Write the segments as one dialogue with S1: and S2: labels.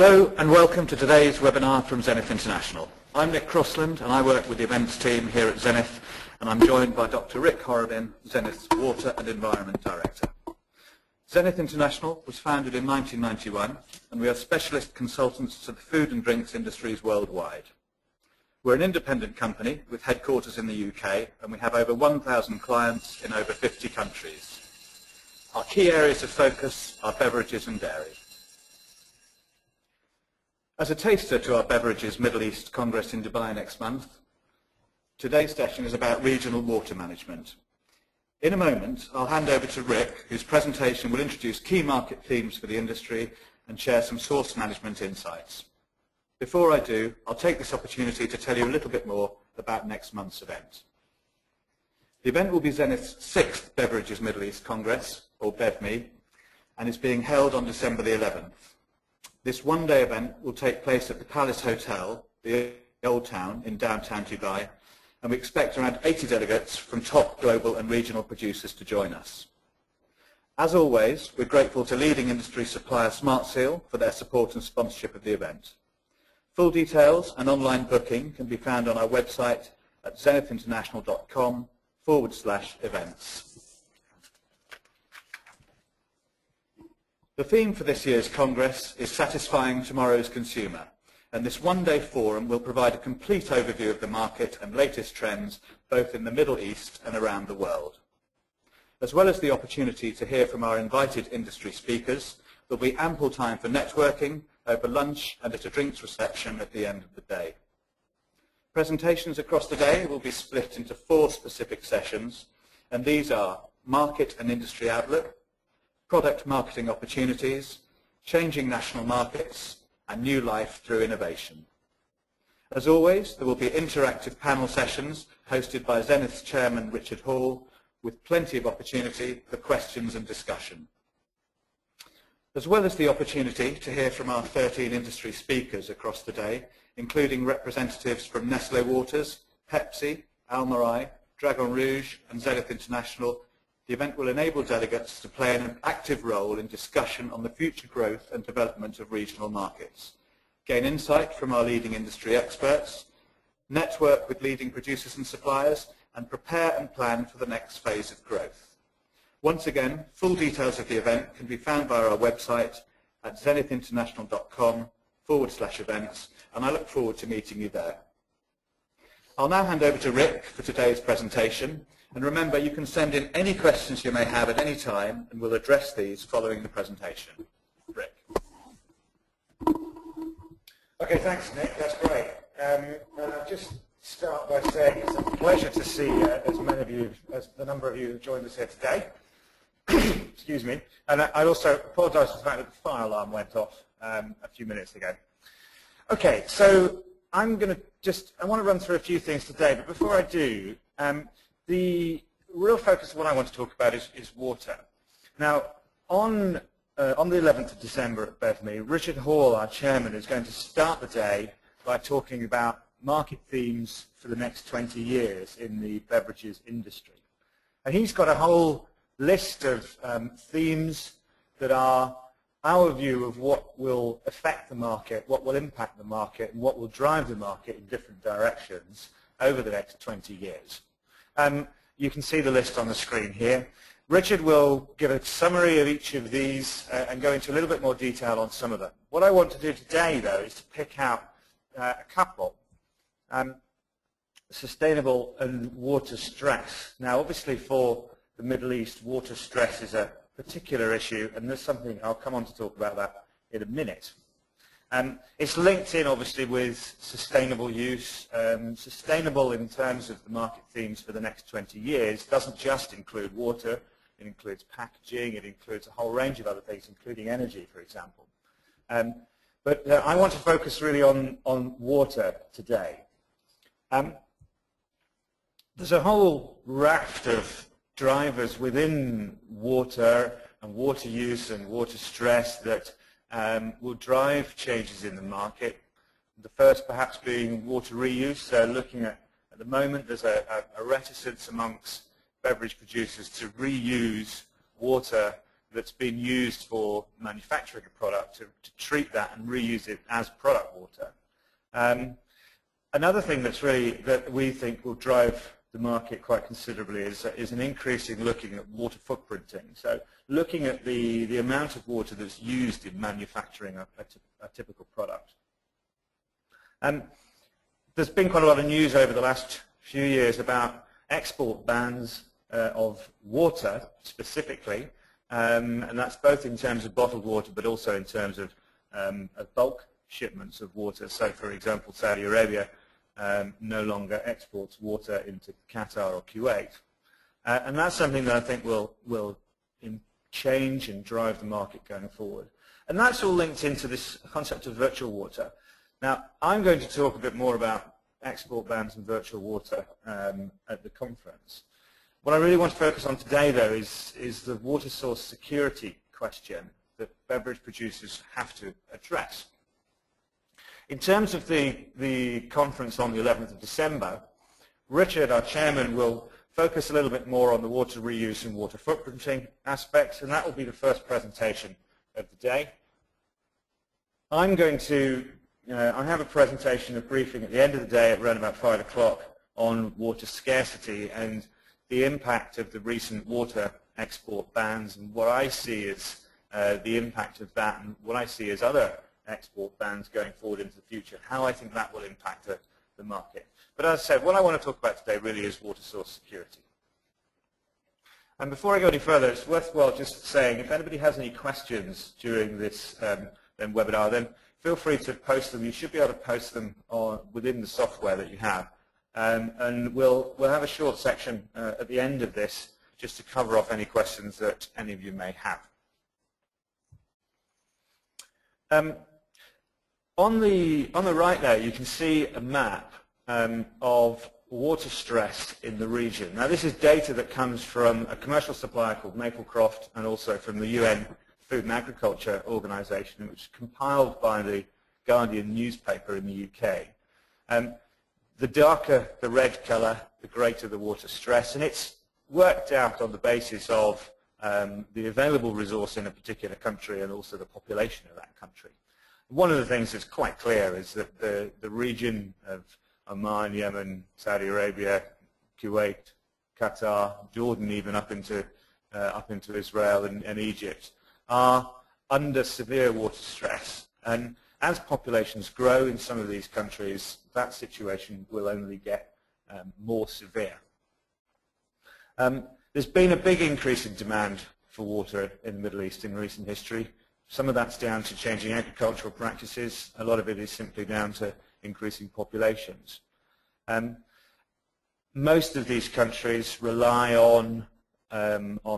S1: Hello and welcome to today's webinar from Zenith International. I'm Nick Crossland and I work with the events team here at Zenith, and I'm joined by Dr. Rick Horrobin, Zenith's Water and Environment Director. Zenith International was founded in 1991 and we are specialist consultants to the food and drinks industries worldwide. We're an independent company with headquarters in the UK and we have over 1,000 clients in over 50 countries. Our key areas of focus are beverages and dairy. As a taster to our Beverages Middle East Congress in Dubai next month, today's session is about regional water management. In a moment, I'll hand over to Rick, whose presentation will introduce key market themes for the industry and share some source management insights. Before I do, I'll take this opportunity to tell you a little bit more about next month's event. The event will be Zenith's 6th Beverages Middle East Congress, or BevMi, and is being held on December the 11th. This one-day event will take place at the Palace Hotel, the Old Town in downtown Dubai, and we expect around 80 delegates from top global and regional producers to join us. As always, we're grateful to leading industry supplier SmartSeal for their support and sponsorship of the event. Full details and online booking can be found on our website at zenithinternational.com/events. The theme for this year's Congress is Satisfying Tomorrow's Consumer, and this one-day forum will provide a complete overview of the market and latest trends both in the Middle East and around the world. As well as the opportunity to hear from our invited industry speakers, there will be ample time for networking over lunch and at a drinks reception at the end of the day. Presentations across the day will be split into 4 specific sessions, and these are Market and Industry Outlook, Product Marketing Opportunities, Changing National Markets, and New Life Through Innovation. As always, there will be interactive panel sessions hosted by Zenith's Chairman Richard Hall, with plenty of opportunity for questions and discussion. As well as the opportunity to hear from our 13 industry speakers across the day, including representatives from Nestlé Waters, Pepsi, Almarai, Dragon Rouge, and Zenith International, the event will enable delegates to play an active role in discussion on the future growth and development of regional markets, gain insight from our leading industry experts, network with leading producers and suppliers, and prepare and plan for the next phase of growth. Once again, full details of the event can be found via our website at zenithinternational.com/events, and I look forward to meeting you there. I'll now hand over to Rick for today's presentation. And remember, you can send in any questions you may have at any time, and we'll address these following the presentation. Rick.
S2: Okay, thanks, Nick. That's great. I'll just start by saying it's a pleasure to see as many of you, as the number of you who joined us here today. Excuse me. And I also apologise for the fact that the fire alarm went off a few minutes ago. Okay, so I want to run through a few things today, but before I do, the real focus of what I want to talk about is water. Now, on the 11th of December at BevMi, Richard Hall, our chairman, is going to start the day by talking about market themes for the next 20 years in the beverages industry. And he's got a whole list of themes that are our view of what will affect the market, what will impact the market, and what will drive the market in different directions over the next 20 years. You can see the list on the screen here. Richard will give a summary of each of these and go into a little bit more detail on some of them. What I want to do today, though, is to pick out a couple. Sustainable and water stress. Now, obviously, for the Middle East, water stress is a particular issue, and there's something I'll come on to talk about that in a minute. It's linked in, obviously, with sustainable use. Sustainable in terms of the market themes for the next 20 years doesn't just include water. It includes packaging. It includes a whole range of other things, including energy, for example. But I want to focus really on water today. There's a whole raft of drivers within water and water use and water stress that will drive changes in the market. The first perhaps being water reuse. So looking at the moment, there's a reticence amongst beverage producers to reuse water
S1: that's been used for manufacturing a product to treat that and reuse it as product water. Another thing that we think will drive the market quite considerably is an increase in looking at water footprinting. So looking at the amount of water that's used in manufacturing a typical product. There's been quite a lot of news over the last few years about export bans of water specifically, and that's both in terms of bottled water but also in terms of bulk shipments of water. So for example, Saudi Arabia no longer exports water into Qatar or Kuwait. And that's something that I think will change and drive the market going forward. And that's all linked into this concept of virtual water. Now, I'm going to talk a bit more about export bans and virtual water at the conference. What I really want to focus on today, though, is the water source security question that beverage producers have to address. In terms of the conference on the 11th of December, Richard, our chairman, will focus a little bit more on the water reuse and water footprinting aspects, and that will be the first presentation of the day. I'm going to, I have a presentation, a briefing at the end of the day at around about 5 o'clock on water scarcity and the impact of the recent water export bans and what I see as the impact of that and what I see as other export bans going forward into the future, how I think that will impact the market. But as I said, what I want to talk about today really is water source security. And before I go any further, it's worthwhile just saying, if anybody has any questions during this webinar, then feel free to post them. You should be able to post them within the software that you have. And we'll have a short section at the end of this just to cover off any questions that any of you may have. On the right there, you can see a map of water stress in the region. Now, this is data that comes from a commercial supplier called Maplecroft and also from the UN Food and Agriculture Organization, which was compiled by the Guardian newspaper in the UK. The darker the red color, the greater the water stress, and it's worked out on the basis of the available resource in a particular country and also the population of that country. One of the things that's quite clear is that the region of Oman, Yemen, Saudi Arabia, Kuwait, Qatar, Jordan, even up into Israel and Egypt, are under severe water stress. And as populations grow in some of these countries, that situation will only get more severe. There's been a big increase in demand for water in the Middle East in recent history. Some of that's down to changing agricultural practices. A lot of it is simply down to increasing populations. Most of these countries rely on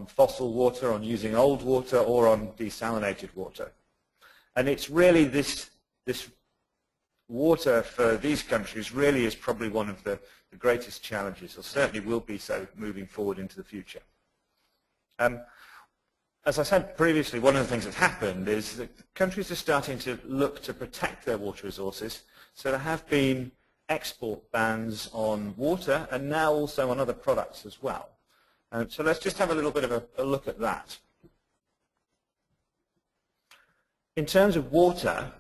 S1: fossil water, on using old water, or on desalinated water. And it's really this water for these countries really is probably one of the greatest challenges, or certainly will be so moving forward into the future. As I said previously, one of the things that's happened is that countries are starting to look to protect their water resources. So there have been export bans on water and now also on other products as well. So let's just have a little bit of a look at that. In terms of water,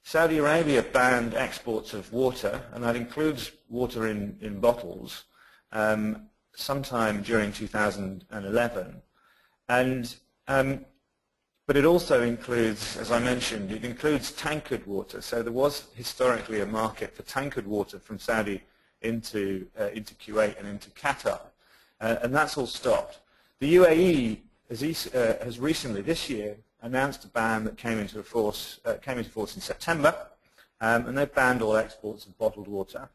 S1: Saudi Arabia banned exports of water, and that includes water in bottles, sometime during 2011. But it also includes, as I mentioned, it includes tankered water. So there was historically a market for tankered water from Saudi into Kuwait and into Qatar, and that's all stopped. The UAE has recently, this year, announced a ban that came into force in September, and they've banned all exports of bottled water.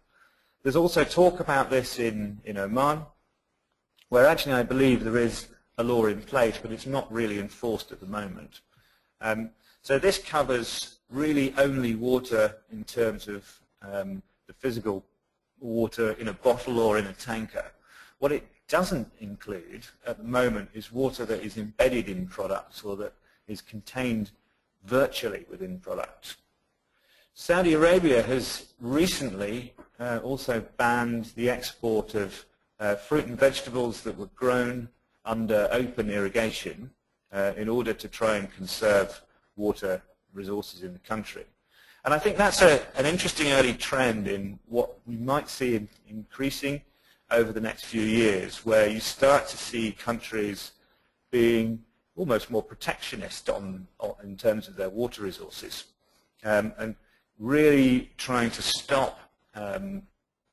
S1: There's also talk about this in Oman, where actually I believe there is a law in place, but it's not really enforced at the moment. So this covers really only water in terms of the physical water in a bottle or in a tanker. What it doesn't include at the moment is water that is embedded in products or that is contained virtually within products. Saudi Arabia has recently also banned the export of fruit and vegetables that were grown
S3: under open irrigation in order to try and conserve water resources in the country. And I think that's an interesting early trend in what we might see increasing over the next few years, where you start to see countries being almost more protectionist in terms of their water resources, and really trying to stop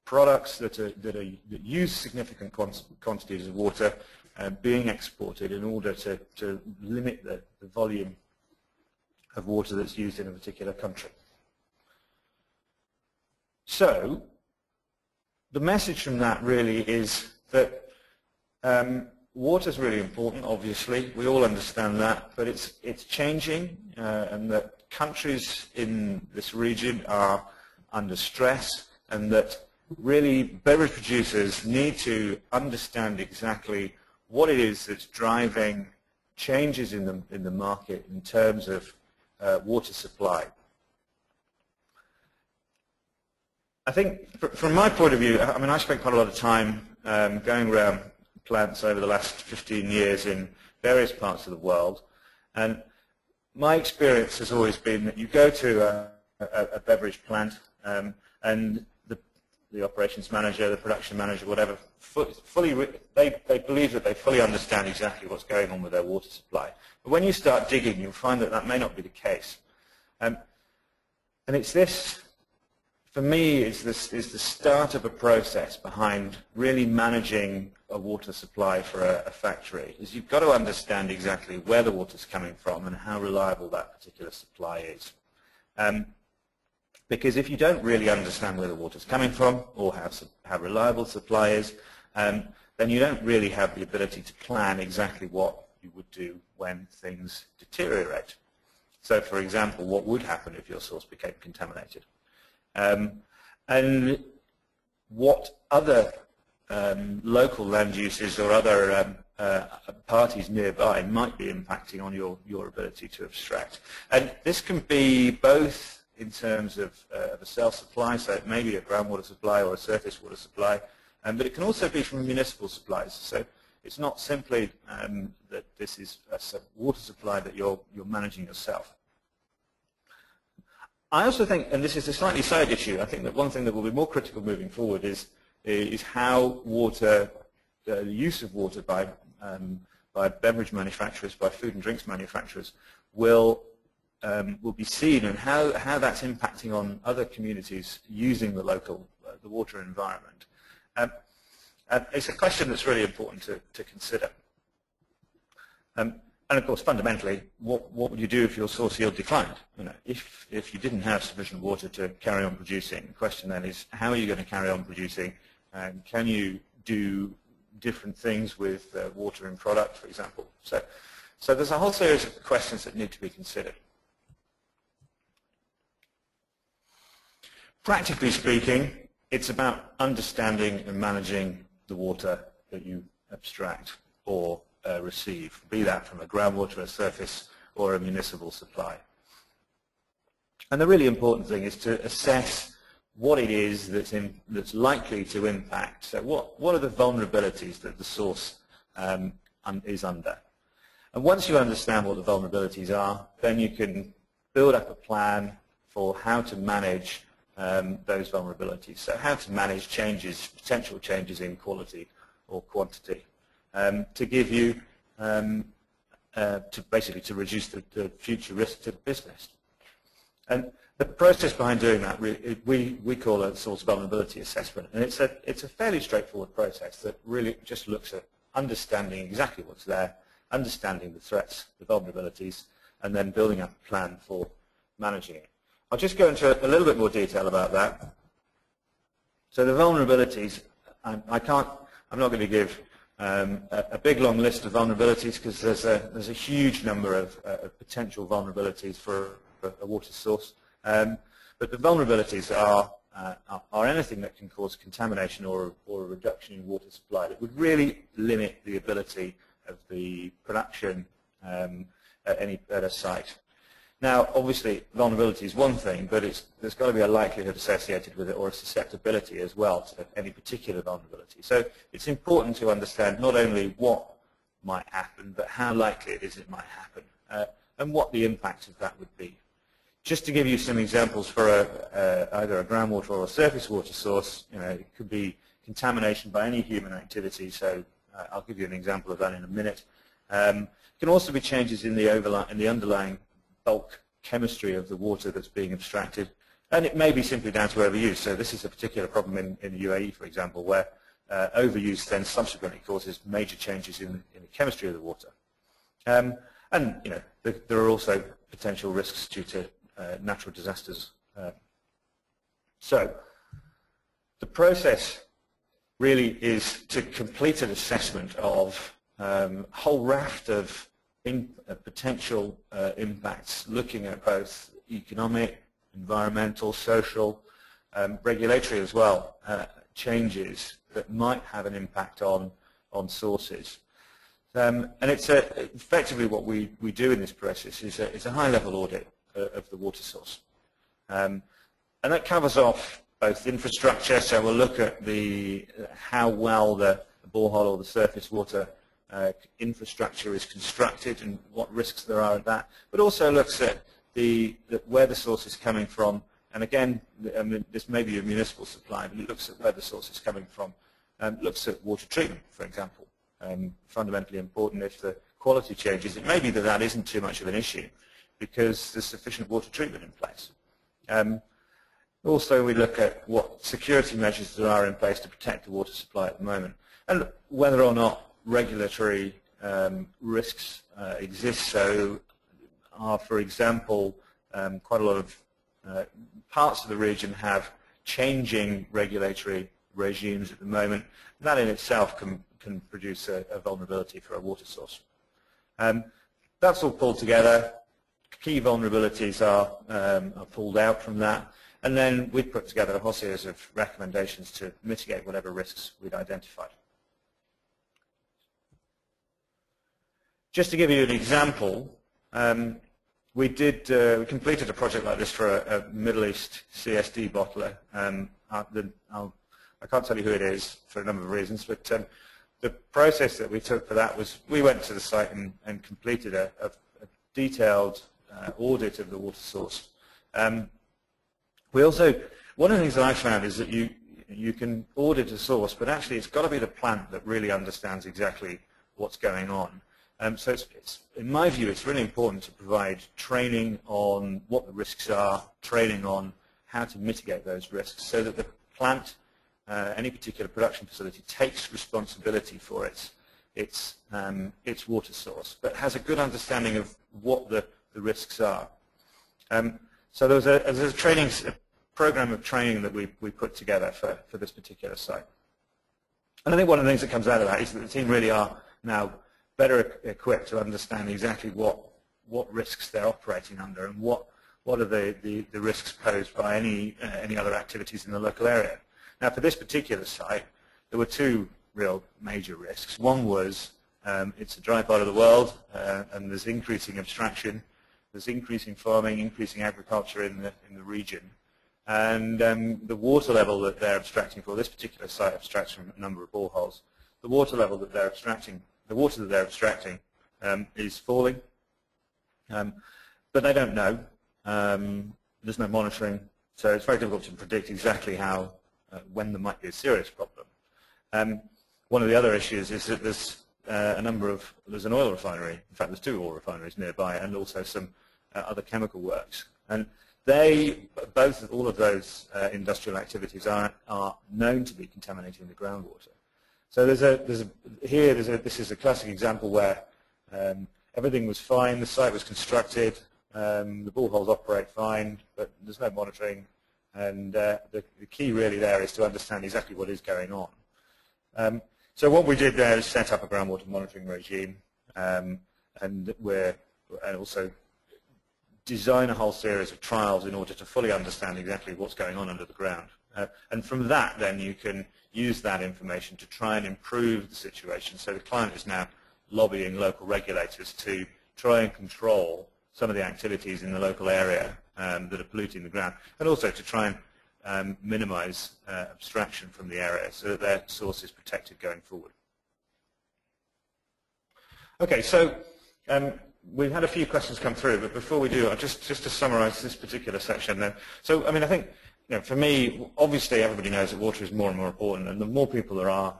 S3: products that use significant quantities of water being exported in order to limit the volume of water that's used in a particular country. So the message from that really is that water is really important, obviously. We all understand that, but it's changing, and that countries in this region are under stress, and that really beverage producers need to understand exactly what it is that's driving changes in the market in terms of water supply. I think from my point of view, I mean, I spent quite a lot of time going around plants over the last 15 years in various parts of the world, and my experience has always been that you go to a beverage plant and the operations manager, the production manager, whatever, they believe that they fully understand exactly what's going on with their water supply. But when you start digging, you'll find that that may not be the case. And it's this, for me, is the start of a process behind really managing a water supply for a factory. Is you've got to understand exactly where the water's coming from and how reliable that particular supply is. Because if you don't really understand where the water's coming from or how reliable supply is, then you don't really have the ability to plan exactly what you would do when things deteriorate. So, for example, what would happen if your source became contaminated? And what other local land uses or other parties nearby might be impacting on your ability to abstract. And this can be both in terms of a self-supply, so it may be a groundwater supply or a surface water supply, but it can also be from municipal supplies. So it's not simply that this is a water supply that you're managing yourself. I also think, and this is a slightly side issue, I think that one thing that will be more critical moving forward is how water, the use of water by beverage manufacturers, by food and drinks manufacturers, will be seen, and how that's impacting on other communities using the water environment. It's a question that's really important to consider. And of course, fundamentally, what would you do if your source yield declined? You know, if you didn't have sufficient water to carry on producing, the question then is, how are you going to carry on producing? And can you do different things with water in product, for example? So there's a whole series of questions that need to be considered. Practically speaking, it's about understanding and managing the water that you abstract or receive, be that from a groundwater, a surface, or a municipal supply. And the really important thing is to assess what it is that's likely to impact. So what are the vulnerabilities that the source is under? And once you understand what the vulnerabilities are, then you can build up a plan for how to manage those vulnerabilities. So how to manage potential changes in quality or quantity, to give you, basically to reduce the future risk to the business. And the process behind doing that, we call a source vulnerability assessment, and it's a fairly straightforward process that really just looks at understanding exactly what's there, understanding the threats, the vulnerabilities, and then building up a plan for managing it. I'll just go into a little bit more detail about that. So the vulnerabilities, I'm not going to give a big long list of vulnerabilities because there's a huge number of potential vulnerabilities for a water source. But the vulnerabilities are anything that can cause contamination or a reduction in water supply that would really limit the ability of the production at a site. Now, obviously, vulnerability is one thing, but there's got to be a likelihood associated with it or a susceptibility as well to any particular vulnerability. So it's important to understand not only what might happen, but how likely it is it might happen, and what the impact of that would be. Just to give you some examples for either a groundwater or a surface water source, it could be contamination by any human activity, so I'll give you an example of that in a minute. It can also be changes in the underlying bulk chemistry of the water that's being abstracted, and it may be simply down to overuse. So this is a particular problem in the UAE, for example, where overuse then subsequently causes major changes in the chemistry of the water. And there are also potential risks due to natural disasters. So the process really is to complete an assessment of a whole raft of potential impacts, looking at both economic, environmental, social, regulatory as well, changes that might have an impact on sources. And it's effectively what we do in this process is a high-level audit of the water source. And that covers off both infrastructure, so we'll look at how well the borehole or the surface water infrastructure is constructed and what risks there are at that, but also looks at where the source is coming from. And again, this may be a municipal supply, but it looks at where the source is coming from. Looks at water treatment, for example. Fundamentally important. If the quality changes, it may be that isn't too much of an issue because there's sufficient water treatment in place. Also, we look at what security measures there are in place to protect the water supply at the moment, and whether or not regulatory risks exist. So, for example, quite a lot of parts of the region have changing regulatory regimes at the moment. That in itself can produce a vulnerability for a water source. That's all pulled together. Key vulnerabilities are pulled out from that, and then we've put together a whole series of recommendations to mitigate whatever risks we'd identified. Just to give you an example, we completed a project like this for a Middle East CSD bottler. I can't tell you who it is for a number of reasons, but the process that we took for that was we went to the site and completed a detailed audit of the water source. We also, one of the things that I found is that you can audit a source, but actually it's got to be the plant that really understands exactly what's going on. So in my view, it's really important to provide training on what the risks are, training on how to mitigate those risks, so that the plant, any particular production facility, takes responsibility for its water source, but has a good understanding of what the risks are. So there's a program of training that we put together for this particular site. And I think one of the things that comes out of that is that the team really are now better equipped to understand exactly what risks they're operating under and what are the risks posed by any other activities in the local area. Now, for this particular site, there were two real major risks. One was it's a dry part of the world, and there's increasing abstraction, there's increasing farming, increasing agriculture in the region, and the water level that they're abstracting for this particular site abstracts from a number of boreholes. The water level that they're abstracting, the water that they're abstracting, is falling, but they don't know. There's no monitoring, so it's very difficult to predict exactly how. When there might be a serious problem. One of the other issues is that there's an oil refinery. In fact, there's two oil refineries nearby, and also some other chemical works. And all of those industrial activities are known to be contaminating the groundwater. So this is a classic example where everything was fine, the site was constructed, the boreholes operate fine, but there's no monitoring. And the key really there is to understand exactly what is going on. So what we did there is set up a groundwater monitoring regime, and also design a whole series of trials in order to fully understand exactly what's going on under the ground. And from that, then you can use that information to try and improve the situation. So the client is now lobbying local regulators to try and control some of the activities in the local area that are polluting the ground, and also to try and minimize abstraction from the area so that their source is protected going forward. Okay, so we've had a few questions come through, but before we do, just to summarise this particular section then. So, I mean, I think, for me, obviously everybody knows that water is more and more important, and the more people there are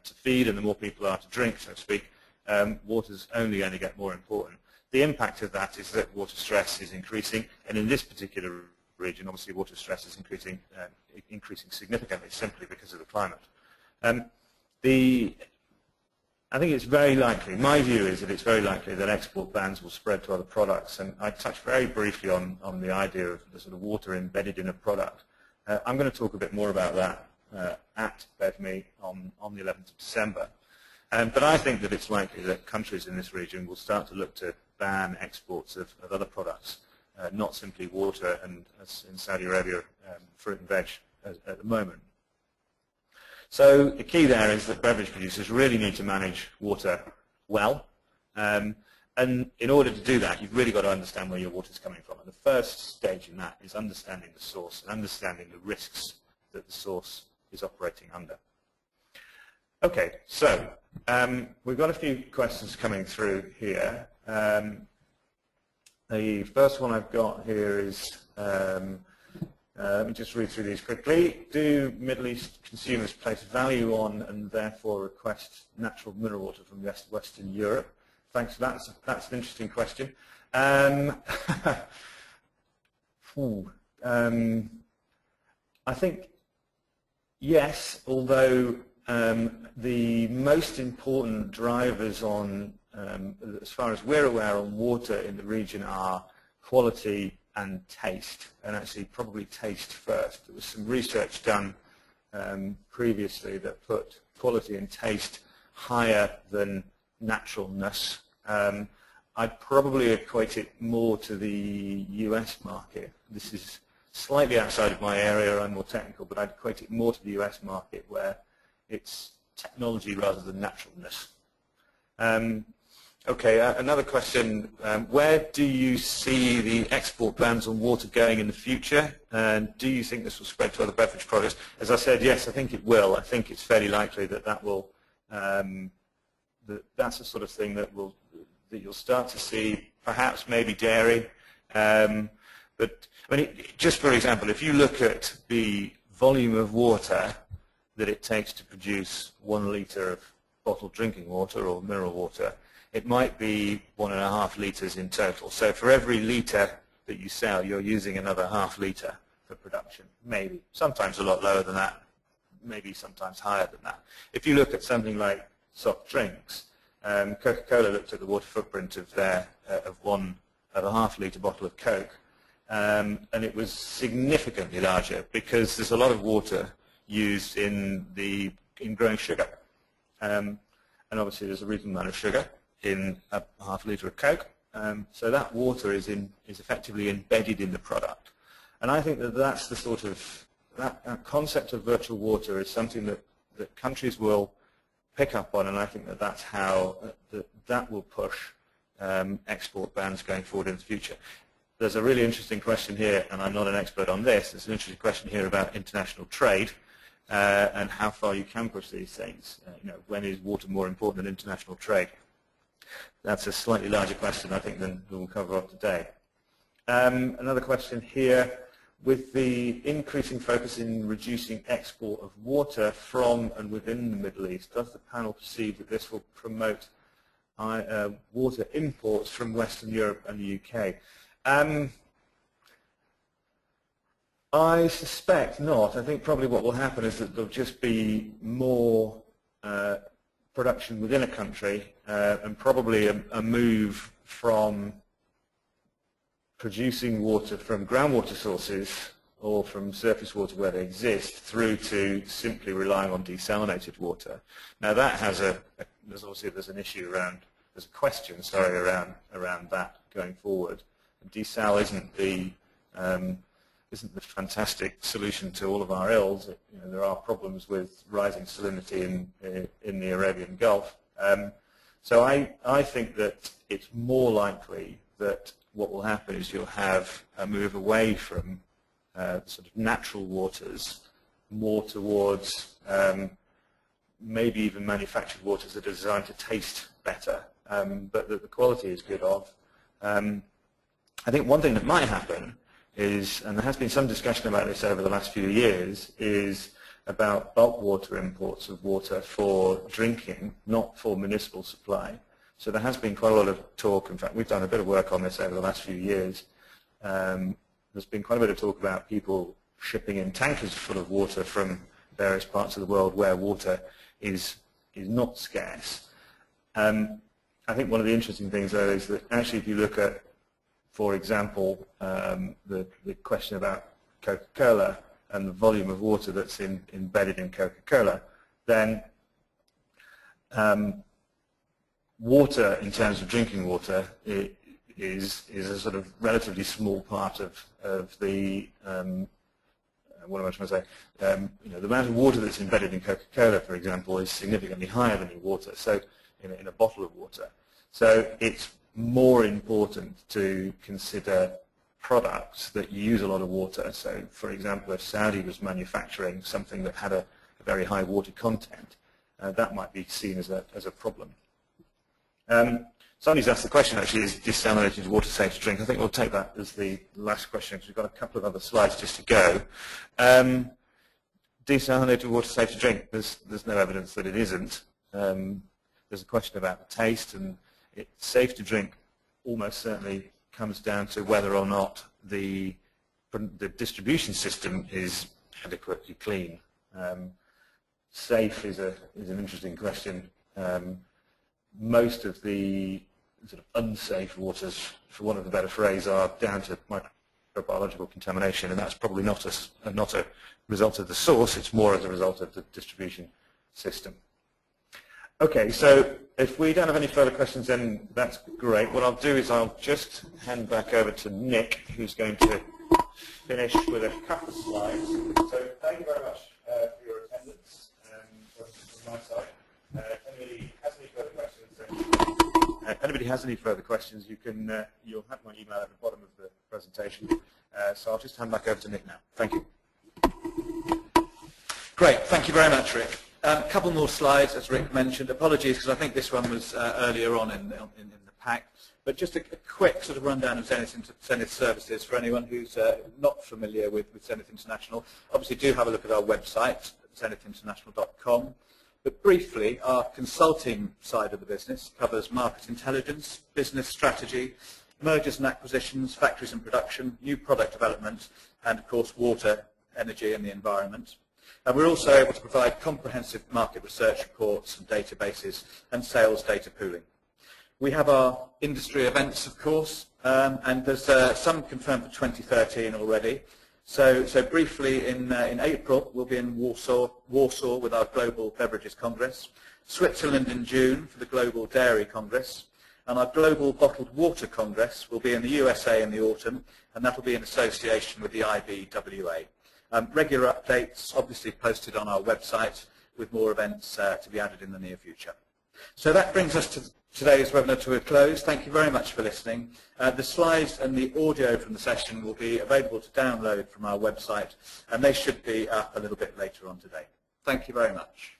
S3: to feed and the more people there are to drink, so to speak, water's only going to get more important. The impact of that is that water stress is increasing, and in this particular region, obviously water stress is increasing significantly simply because of the climate. I think it's very likely, my view is that it's very likely that export bans will spread to other products, and I touched very briefly on the idea of the sort of water embedded in a product. I'm going to talk a bit more about that at BevMe on the 11th of December. But I think that it's likely that countries in this region will start to look to ban exports of other products, not simply water and, as in Saudi Arabia, fruit and veg at the moment. So the key there is that beverage producers really need to manage water well. And in order to do that, you've really got to understand where your water is coming from. And the first stage in that is understanding the source and understanding the risks that the source is operating under. Okay, so we've got a few questions coming through here. The first one I've got here is, let me just read through these quickly. Do Middle East consumers place value on and therefore request natural mineral water from Western Europe? Thanks for that. That's an interesting question. I think yes, although the most important drivers on, as far as we're aware, on water in the region are quality and taste, and actually probably taste first. There was some research done previously that put quality and taste higher than naturalness. I'd probably equate it more to the US market. This is slightly outside of my area, I'm more technical, but I'd equate it more to the US market where it's technology rather than naturalness. Okay, another question. Where do you see the export bans on water going in the future? And do you think this will spread to other beverage products? As I said, yes, I think it will. I think it's fairly likely that that will. That's the sort of thing that you'll start to see. Perhaps maybe dairy. But I mean, just for example, if you look at the volume of water that it takes to produce 1 litre of bottled drinking water or mineral water, it might be 1.5 litres in total. So for every litre that you sell, you're using another half litre for production, maybe. Sometimes a lot lower than that, maybe sometimes higher than that. If you look at something like soft drinks, Coca-Cola looked at the water footprint of a half-litre bottle of Coke, and it was significantly larger because there's a lot of water used in growing sugar. And obviously there's a reasonable amount of sugar in a half litre of Coke, so that water is effectively embedded in the product. And I think that that's the sort of, that concept of virtual water is something that countries will pick up on, and I think that that's how that will push export bans going forward in the future. There's a really interesting question here, and I'm not an expert on this, there's an interesting question here about international trade and how far you can push these things. When is water more important than international trade? That's a slightly larger question, I think, than we'll cover off today. Another question here. With the increasing focus in reducing export of water from and within the Middle East, does the panel perceive that this will promote water imports from Western Europe and the UK? I suspect not. I think probably what will happen is that there'll just be more production within a country and probably a move from producing water from groundwater sources or from surface water where they exist through to simply relying on desalinated water. Now that has there's an issue around, there's a question, sorry, around that going forward. And desal isn't the fantastic solution to all of our ills. There are problems with rising salinity in the Arabian Gulf. So I think that it's more likely that what will happen is you'll have a move away from sort of natural waters, more towards maybe even manufactured waters that are designed to taste better but that the quality is good of. I think one thing that might happen is, and there has been some discussion about this over the last few years, is about bulk water imports of water for drinking, not for municipal supply. So there has been quite a lot of talk. In fact, we've done a bit of work on this over the last few years. There's been quite a bit of talk about people shipping in tankers full of water from various parts of the world where water is not scarce. I think one of the interesting things, though, is that actually if you look at, for example, the question about Coca-Cola and the volume of water that's embedded in Coca-Cola, then water, in terms of drinking water, is a sort of relatively small part of the, what am I trying to say, the amount of water that's embedded in Coca-Cola, for example, is significantly higher than in water, so in a bottle of water. So it's more important to consider products that use a lot of water. So, for example, if Saudi was manufacturing something that had a very high water content, that might be seen as a problem. Somebody's asked the question, actually, is desalinated water safe to drink? I think we'll take that as the last question, because we've got a couple of other slides just to go. Desalinated water safe to drink, there's no evidence that it isn't. There's a question about the taste, and it's safe to drink almost certainly comes down to whether or not the distribution system is adequately clean. Safe is an interesting question. Most of the sort of unsafe waters, for want of a better phrase, are down to microbiological contamination, and that's probably not a result of the source, it's more as a result of the distribution system. Okay, so if we don't have any further questions, then that's great. What I'll do is I'll just hand back over to Nick, who's going to finish with a couple of slides. So thank you very much for your attendance from my side. If anybody has any further questions, you can you'll have my email at the bottom of the presentation. So I'll just hand back over to Nick now. Thank you.
S1: Great, thank you very much, Rick. A couple more slides, as Rick mentioned. Apologies, because I think this one was earlier on in the pack. But just a quick sort of rundown of Zenith services for anyone who's not familiar with Zenith International. Obviously, do have a look at our website, zenithinternational.com. But briefly, our consulting side of the business covers market intelligence, business strategy, mergers and acquisitions, factories and production, new product development, and of course water, energy and the environment. And we're also able to provide comprehensive market research reports and databases and sales data pooling. We have our industry events, of course, and there's some confirmed for 2013 already. So briefly, in April, we'll be in Warsaw with our Global Beverages Congress, Switzerland in June for the Global Dairy Congress, and our Global Bottled Water Congress will be in the USA in the autumn, and that will be in association with the IBWA. Regular updates obviously posted on our website with more events to be added in the near future. So that brings us to today's webinar to a close. Thank you very much for listening. The slides and the audio from the session will be available to download from our website, and they should be up a little bit later on today. Thank you very much.